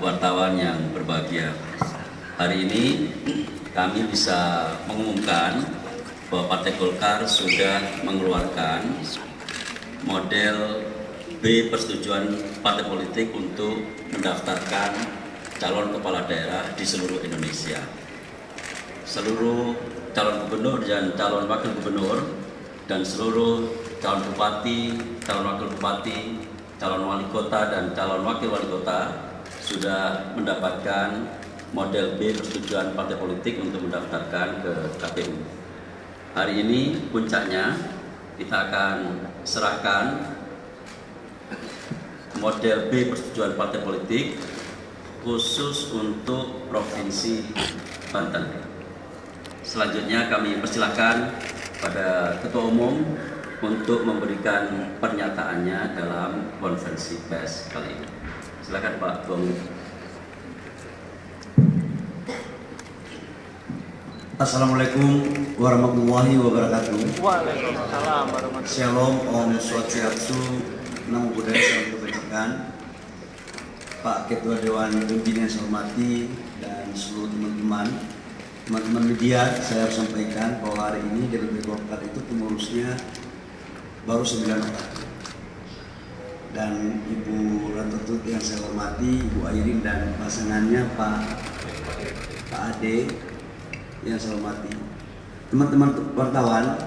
Wartawan yang berbahagia, hari ini kami bisa mengumumkan bahwa Partai Golkar sudah mengeluarkan model B persetujuan partai politik untuk mendaftarkan calon kepala daerah di seluruh Indonesia. Seluruh calon gubernur dan calon wakil gubernur dan seluruh calon bupati, calon wakil bupati, calon wali kota dan calon wakil wali kota sudah mendapatkan model B persetujuan partai politik untuk mendaftarkan ke KPU. Hari ini puncaknya kita akan serahkan model B persetujuan partai politik khusus untuk Provinsi Banten. Selanjutnya kami persilahkan pada Ketua Umum untuk memberikan pernyataannya dalam konferensi pers kali ini. Silakan Pak Ketua Umum. Assalamualaikum warahmatullahi wabarakatuh. Waalaikumsalam warahmatullahi wabarakatuh. Shalom, Om Swastiastu, Namo Buddhaya, salam kebajikan. Pak Ketua Dewan Pembina yang saya hormati dan seluruh teman-teman media, saya harus sampaikan bahwa hari ini DPP Golkar itu pengurusnya baru 9 orang. Dan Ibu Ratu yang saya hormati, Ibu Airin dan pasangannya Pak Ade yang saya hormati. Teman-teman wartawan,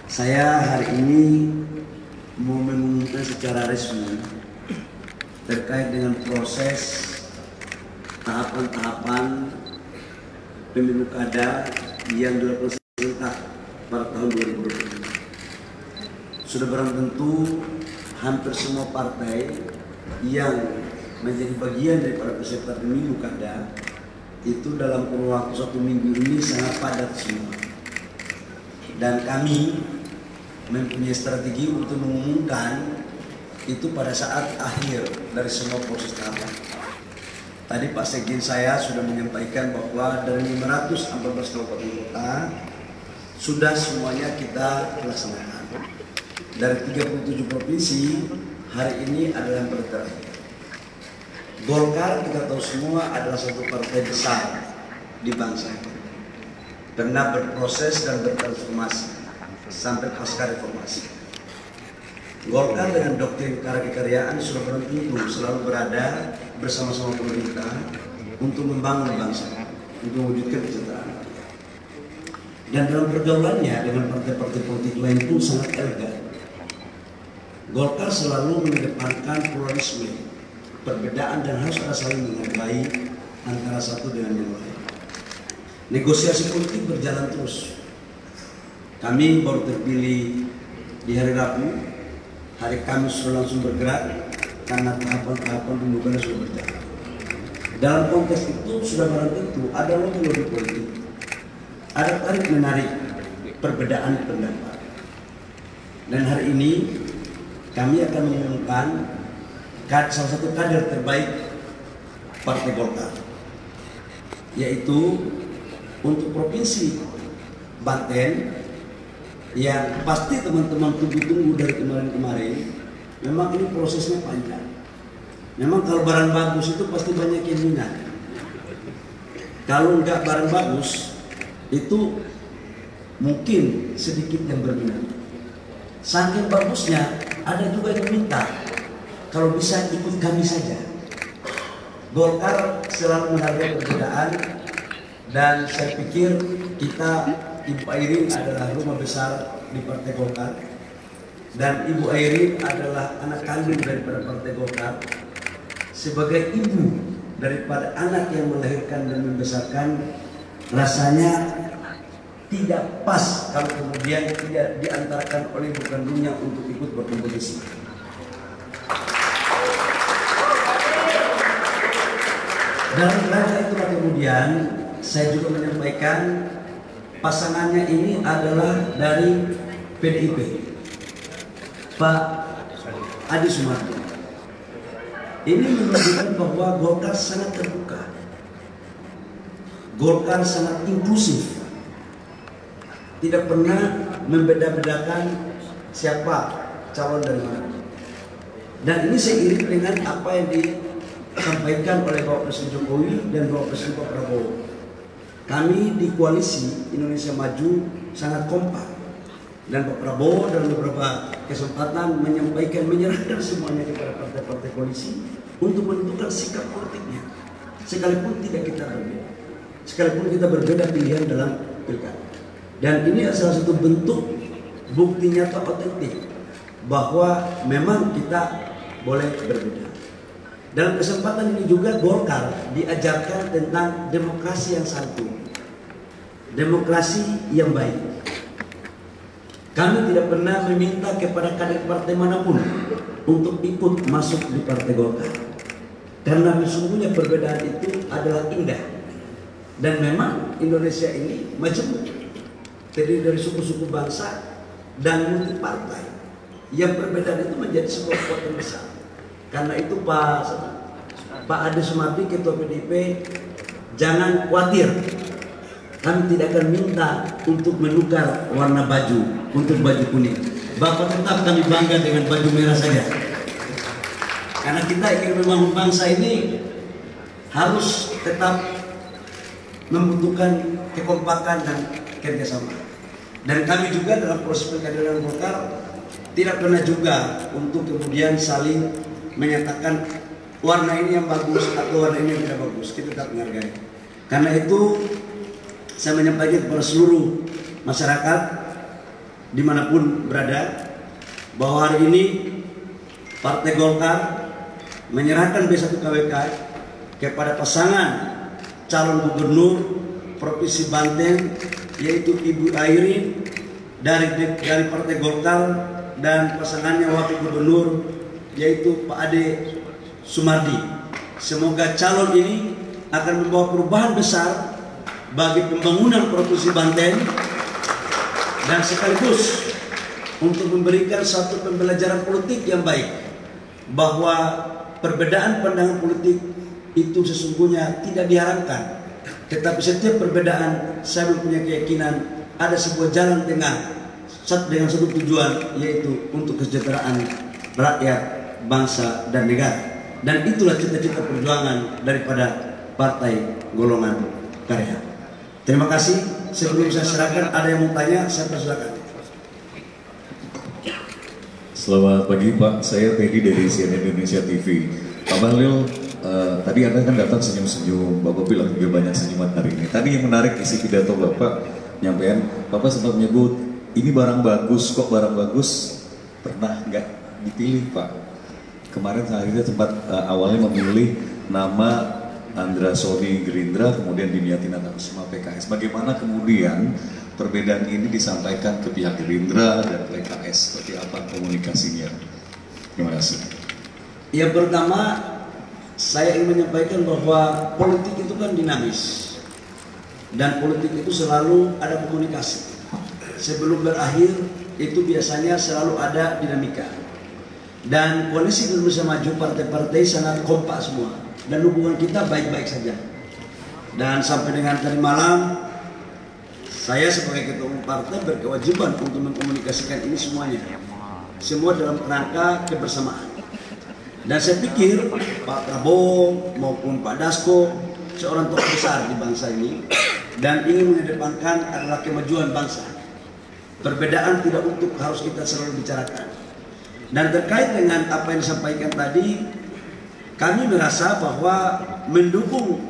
saya hari ini mau mengumumkan secara resmi terkait dengan proses tahapan-tahapan pemilu kada yang dilakukan serentak pada tahun 2020. Sudah barang tentu hampir semua partai yang menjadi bagian daripada peserta pemilu kada itu dalam kurun waktu 1 minggu ini sangat padat semua. Dan kami mempunyai strategi untuk mengumumkan itu pada saat akhir dari semua proses tahapan. Tadi Pak Sekjen saya sudah menyampaikan bahwa dari 514 kabupaten kota sudah semuanya kita laksanakan. Dari 37 provinsi, hari ini adalah yang terakhir. Golkar kita tahu semua adalah satu partai besar di bangsa ini. Pernah berproses dan bertransformasi sampai pasca reformasi. Golkar dengan doktrin karya-karyaan sudah bertentu selalu berada bersama-sama pemerintah untuk membangun bangsa, untuk mewujudkan kesejahteraan. Dan dalam pergaulannya dengan partai-partai politik lain pun sangat elegan. Golkar selalu mengedepankan pluralisme, perbedaan dan harus ada saling menghargai antara satu dengan yang lain. Negosiasi politik berjalan terus. Kami baru terpilih di hari Rabu, hari Kamis sudah langsung bergerak karena tahapan-tahapan pembukaan sudah berjalan. Dalam konteks itu sudah barang tentu ada lobby politik, ada tarik menarik perbedaan pendapat. Dan hari ini kami akan mengumumkan salah satu kader terbaik Partai Golkar, yaitu untuk Provinsi Banten yang pasti teman-teman tunggu-tunggu dari kemarin-kemarin. Memang ini prosesnya panjang. Memang kalau barang bagus itu pasti banyak yang minat. Kalau enggak barang bagus itu mungkin sedikit yang berminat. Saking bagusnya ada juga yang minta kalau bisa ikut kami saja. Golkar selalu menghargai perbedaan dan saya pikir kita, Ibu Airin adalah rumah besar di Partai Golkar dan Ibu Airin adalah anak kandung daripada Partai Golkar. Sebagai ibu daripada anak yang melahirkan dan membesarkan, rasanya tidak pas kalau kemudian tidak diantarkan oleh ibu kandungnya untuk ikut berkompetisi. Dalam rangka itulah kemudian saya juga menyampaikan pasangannya ini adalah dari PDIP, Pak Adi Sumardi. Ini menunjukkan bahwa Golkar sangat terbuka, Golkar sangat inklusif, tidak pernah membeda-bedakan siapa calon dari mana. Dan ini seiring dengan apa yang disampaikan oleh Bapak Presiden Jokowi dan Bapak Presiden Pak Prabowo. Kami di koalisi Indonesia Maju sangat kompak, dan Pak Prabowo dalam beberapa kesempatan menyampaikan, menyerahkan semuanya kepada partai-partai koalisi untuk menentukan sikap politiknya, sekalipun tidak kita berbeda, sekalipun kita berbeda pilihan dalam pilkada. Dan ini adalah salah satu bentuk bukti nyata otentik bahwa memang kita boleh berbeda. Dalam kesempatan ini juga Golkar diajarkan tentang demokrasi yang santun, demokrasi yang baik. Kami tidak pernah meminta kepada kader partai manapun untuk ikut masuk di partai Golkar, karena sesungguhnya perbedaan itu adalah indah. Dan memang Indonesia ini majemuk, terdiri dari suku-suku bangsa dan multi partai, yang perbedaan itu menjadi sebuah kekuatan besar. Karena itu Pak Ade Sumardi, Ketua PDIP, jangan khawatir, kami tidak akan minta untuk menukar warna baju untuk baju kuning. Bapak tetap kami bangga dengan baju merah saja, karena kita ingin membangun bangsa ini harus tetap membutuhkan kekompakan dan kerjasama. Dan kami juga dalam proses pilkada Golkar tidak pernah juga untuk kemudian saling menyatakan warna ini yang bagus atau warna ini yang tidak bagus. Kita tetap menghargai. Karena itu saya menyampaikan kepada seluruh masyarakat dimanapun berada bahwa hari ini Partai Golkar menyerahkan B1 KWK kepada pasangan calon gubernur Provinsi Banten, yaitu Ibu Airin dari Partai Golkar, dan pasangannya wakil gubernur yaitu Pak Ade Sumardi. Semoga calon ini akan membawa perubahan besar bagi pembangunan Provinsi Banten dan sekaligus untuk memberikan satu pembelajaran politik yang baik, bahwa perbedaan pandangan politik itu sesungguhnya tidak diharapkan, tetapi setiap perbedaan saya mempunyai keyakinan ada sebuah jalan tengah dengan satu tujuan, yaitu untuk kesejahteraan rakyat, bangsa, dan negara. Dan itulah cita-cita perjuangan daripada Partai Golongan Karya. Terima kasih. Sebelum saya serahkan, ada yang mau tanya, saya persilakan. Selamat pagi Pak, saya Teddy dari CNN Indonesia TV. Pak Bahlil, tadi Anda kan datang senyum-senyum, Bapak bilang juga banyak senyuman hari ini. Tadi yang menarik isi pidato Bapak, nyampaian, Bapak sempat menyebut, ini barang bagus, kok barang bagus, pernah nggak dipilih Pak? Kemarin saya sempat awalnya memilih nama Andra Soni Gerindra, kemudian Diniati Natakusuma PKS. Bagaimana kemudian perbedaan ini disampaikan ke pihak Gerindra dan PKS? Seperti apa komunikasinya? Terima kasih. Yang pertama, saya ingin menyampaikan bahwa politik itu kan dinamis, dan politik itu selalu ada komunikasi. Sebelum berakhir itu biasanya selalu ada dinamika. Dan koalisi Indonesia Maju, partai-partai sangat kompak semua, dan hubungan kita baik-baik saja. Dan sampai dengan tadi malam, saya sebagai ketua umum partai berkewajiban untuk mengkomunikasikan ini semuanya, semua dalam kerangka kebersamaan. Dan saya pikir Pak Prabowo maupun Pak Dasko seorang tokoh besar di bangsa ini, dan ingin mengedepankan adalah kemajuan bangsa. Perbedaan tidak untuk harus kita selalu bicarakan. Dan terkait dengan apa yang disampaikan tadi, kami merasa bahwa mendukung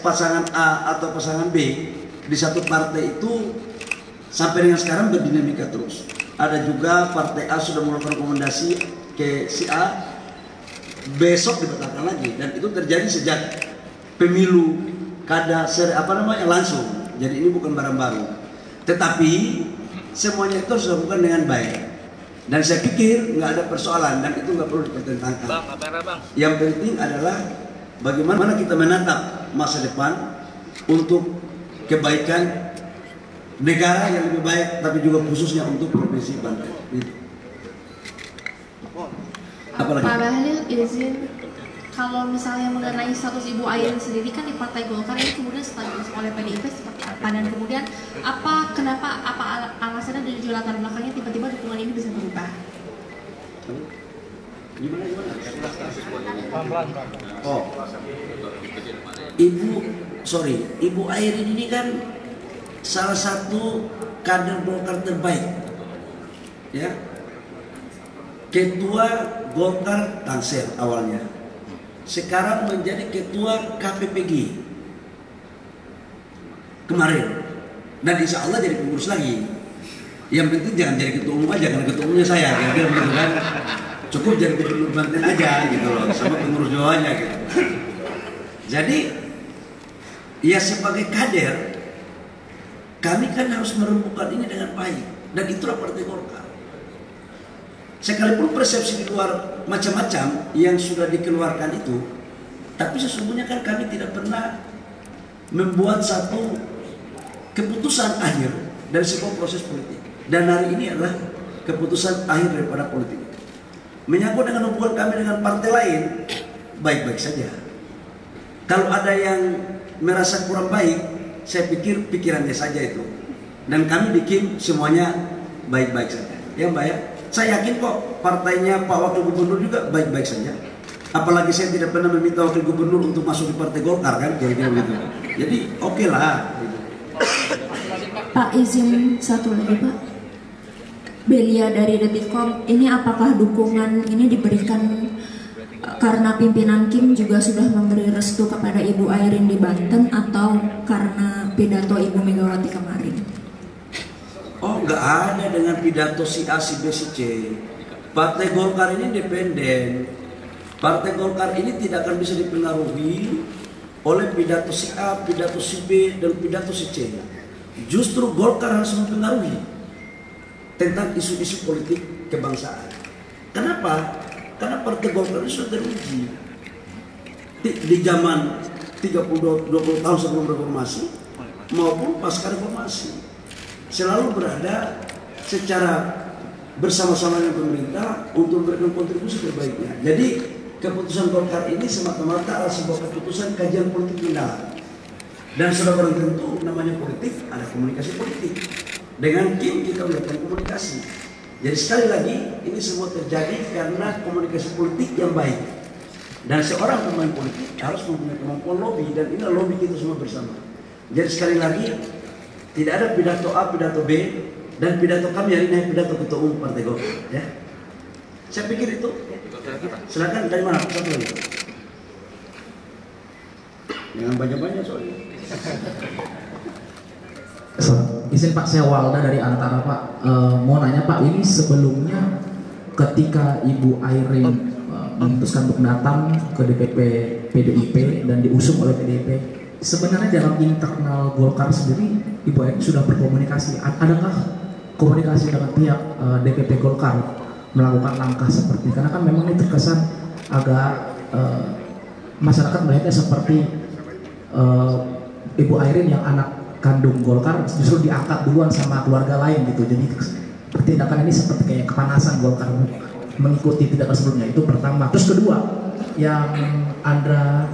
pasangan A atau pasangan B di satu partai itu sampai dengan sekarang berdinamika terus. Ada juga partai A sudah melakukan rekomendasi ke si A, besok dibatalkan lagi, dan itu terjadi sejak pemilu kada langsung. Jadi ini bukan barang baru, tetapi semuanya itu harus dilakukan dengan baik. Dan saya pikir nggak ada persoalan, dan itu nggak perlu dipertentangkan. Yang penting adalah bagaimana kita menatap masa depan untuk kebaikan negara yang lebih baik, tapi juga khususnya untuk Provinsi Banten. Apalagi? Pak Bahlil, izin, kalau misalnya mengenai status Ibu Airin sendiri kan di Partai Golkar ini kemudian status oleh PDIP seperti apa, dan kemudian kenapa alasannya dan juga latar belakangnya tiba-tiba dukungan ini bisa berubah? Gimana? Oh, Ibu Airin ini kan salah satu kader Golkar terbaik, ya. Ketua Golkar Tangsel awalnya, sekarang menjadi ketua KPPG kemarin, dan insya Allah jadi pengurus lagi. Yang penting jangan jadi ketua umum aja, karena ketua umumnya saya, kira-kira begitu kan. Cukup jadi gubernur Banten aja gitu loh, sama pengurus Jawanya gitu. Jadi ya sebagai kader, kami kan harus merembukan ini dengan baik, dan itulah Partai Golkar. Sekalipun persepsi di luar macam-macam yang sudah dikeluarkan itu, tapi sesungguhnya kan kami tidak pernah membuat satu keputusan akhir dari sebuah proses politik. Dan hari ini adalah keputusan akhir daripada politik. Menyangkut dengan hubungan kami dengan partai lain, baik-baik saja. Kalau ada yang merasa kurang baik, saya pikir pikirannya saja itu. Dan kami bikin semuanya baik-baik saja. Ya Mbak ya? Saya yakin kok partainya Pak Wakil Gubernur juga baik-baik saja. Apalagi saya tidak pernah meminta Wakil Gubernur untuk masuk di Partai Golkar kan, kira-kira begitu. Jadi oke lah. Pak, izin satu lagi Pak. Belia dari Detikcom, ini apakah dukungan ini diberikan karena pimpinan Kim juga sudah memberi restu kepada Ibu Airin di Banten, atau karena pidato Ibu Megawati kemarin? Oh, nggak ada dengan pidato si A, si B, si C. Partai Golkar ini independen. Partai Golkar ini tidak akan bisa dipengaruhi oleh pidato si A, pidato si B, dan pidato si C. Justru Golkar harus mempengaruhi tentang isu-isu politik kebangsaan. Kenapa? Karena Partai Golkar ini sudah teruji. Di zaman 20 tahun sebelum reformasi maupun pasca reformasi, selalu berada secara bersama-sama dengan pemerintah untuk memberikan kontribusi terbaiknya. Jadi keputusan Golkar ini semata-mata adalah sebuah keputusan kajian politik mendalam. Dan sudah barang tentu namanya politik, ada komunikasi politik. Dengan Kim kita melakukan komunikasi. Jadi sekali lagi ini semua terjadi karena komunikasi politik yang baik. Dan seorang pemain politik harus mempunyai kemampuan lobby, dan ini lobby kita semua bersama. Jadi sekali lagi tidak ada pidato A, pidato B, dan pidato kami hari ini pidato ketua umum Partai Golkar. Ya, saya pikir itu. Silakan dari mana? Satu lagi. Jangan banyak-banyak soalnya. Izin Pak, saya Walda dari Antara Pak. Mau nanya Pak, ini sebelumnya ketika Ibu Airin memutuskan untuk datang ke DPP PDIP dan diusung oleh PDIP, sebenarnya dalam internal Golkar sendiri Ibu Airin sudah berkomunikasi. Adakah komunikasi dengan pihak DPP Golkar melakukan langkah seperti, karena kan memang ini terkesan agak masyarakat melihatnya seperti Ibu Airin yang anak kandung Golkar justru diangkat duluan sama keluarga lain gitu. Jadi tindakan ini seperti kayak kepanasan Golkar mengikuti tindakan sebelumnya. Itu pertama. Terus kedua, yang Andra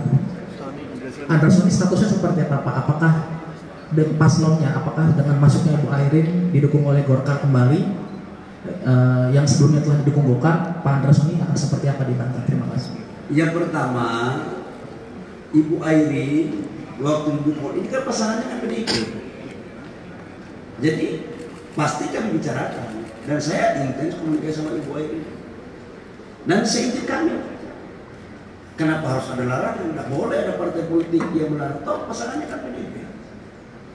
Sony statusnya seperti apa Pak? Apakah dengan paslonnya, apakah dengan masuknya Ibu Airin didukung oleh Golkar kembali, yang sebelumnya telah didukung Golkar, Pak Andra Sony akan seperti apa di Banten? Terima kasih. Yang pertama, Ibu Airin waktu didukung ini kan pasangannya kan PDIP. Jadi pasti kami bicarakan, dan saya intens komunikasi sama Ibu Airin. Dan seingat kami, kenapa harus ada larangan? Tidak boleh ada partai politik yang melarang. Toh pasangannya kan PDIP.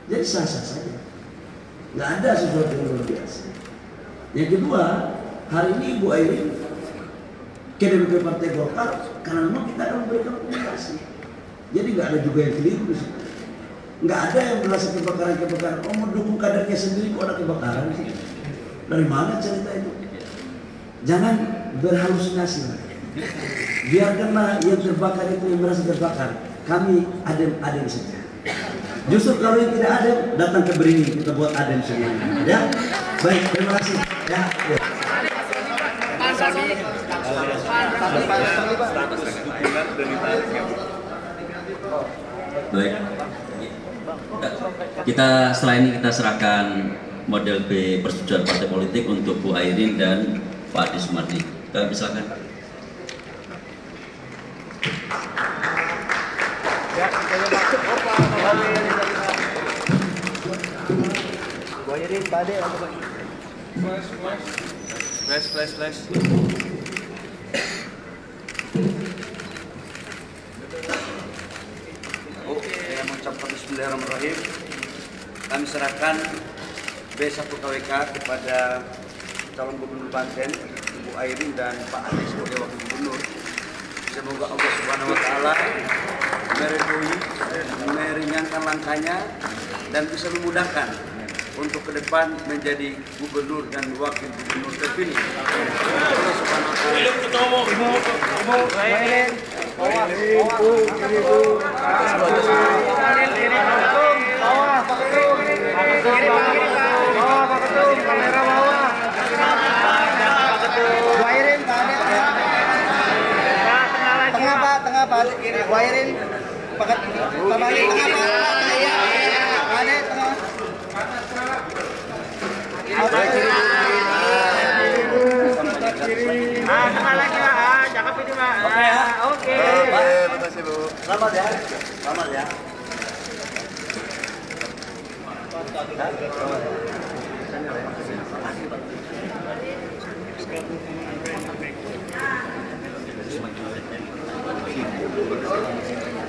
Jadi sah-sah saja. Nggak ada sesuatu yang luar biasa. Yang kedua, hari ini Ibu Airin ke DPP Partai Golkar karena memang kita akan memberikan komunikasi. Jadi nggak ada juga yang keliru di situ. Nggak ada yang merasa kebakaran. Oh, mendukung kadernya sendiri kok ada kebakaran sih? Dari mana cerita itu? Jangan berhalusinasi. Biarkanlah yang terbakar itu yang merasa terbakar. Kami adem saja. Justru kalau yang tidak adem, datang ke Beringin, kita buat adem semuanya. Ya, baik, terima kasih. Ya. Baik. Kita setelah ini kita serahkan model B persetujuan partai politik untuk Bu Airin dan Pak Adi Sumardi. Kami silakan. Flash. Saya mengucapkan bismillahirrahmanirrahim. Kami serahkan B1 KWK kepada calon gubernur Banten, Ibu Airin dan Pak Anies sebagai wakil gubernur. Semoga Allah Subhanahu Wa Taala meringankan langkahnya dan bisa memudahkan untuk ke depan menjadi gubernur dan wakil gubernur terpilih. Allah Subhanahu Wa Tengah Pak, Wairin pakai kembali tengah Pak, iya, ada tengah. Tengah lagi Pak, cakep ini Pak. Oke. Makasih Bu. Selamat ya. Selamat ya.